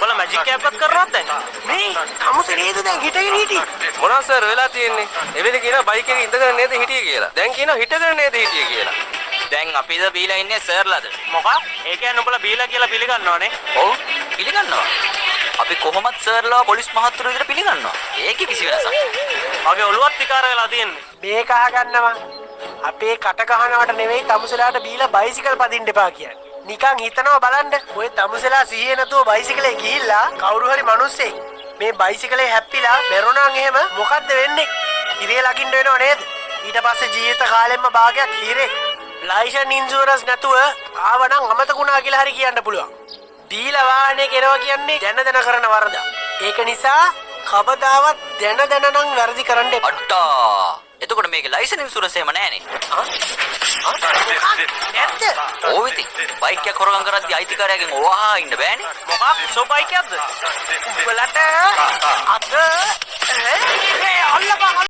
බල මැජික් එකක්වත් කරනවද දැන්? මේ කමුසේ නේද දැන් හිටගෙන හිටි. මොනවා සර් වෙලා තියෙන්නේ? එවෙලේ කියනවා බයික් එකේ ඉඳගෙන නේද හිටියේ කියලා. දැන් කියනවා හිටගෙන නේද හිටියේ කියලා. දැන් අපිද බීලා ඉන්නේ සර්ලාද? මොකක්? ඒ කියන්නේ උඹලා බීලා කියලා පිළිගන්නවනේ. ඔව් පිළිගන්නවා. අපි කොහොමත් සර්ලා පොලිස් මහත්තුරු විදිහට පිළිගන්නවා. ඒකේ කිසි වෙනසක්. මගේ ඔළුවත් විකාර වෙලා තියෙන්නේ. මේක අහගන්නවා. අපේ කට ගහනවට නෙවෙයි තමුසලාට බීලා බයිසිකල් පදින්න එපා කියන්නේ. නිකන් හිතනවා බලන්න. ඔය තමුසලා සිහිය නැතුව බයිසිකලේ ගිහිල්ලා කවුරු හරි මිනිස්සෙක් මේ බයිසිකලේ හැප්පිලා මැරුණාන් එහෙම මොකද්ද වෙන්නේ? ඉරිය ලකින්න වෙනව නේද? ඊට පස්සේ ජීවිත කාලෙම භාගයක් හිරේ. ලයිසන් ඉන්ෂුරන්ස් නැතුව ආවනම් අමතකුණා කියලා හරි කියන්න පුළුවන්. දීලා වාහනේ කෙරවා කියන්නේ දැන කරන වරද. ඒක නිසා කවදාවත් දැන නම් වැරදි කරන්න එපා. අඩ්ඩා. එතකොට මේකේ ලයිසන් ඉන්ෂුරන්ස් එහෙම නැහනේ. නැද්ද? ඕව ඉතින් බයික් එක හොරගම් කරද්දී අයිතිකාරයාගෙන් ඔවහා ඉන්න බෑනේ. මොකක්? සෝ බයික් එකක්ද? උඹලට අත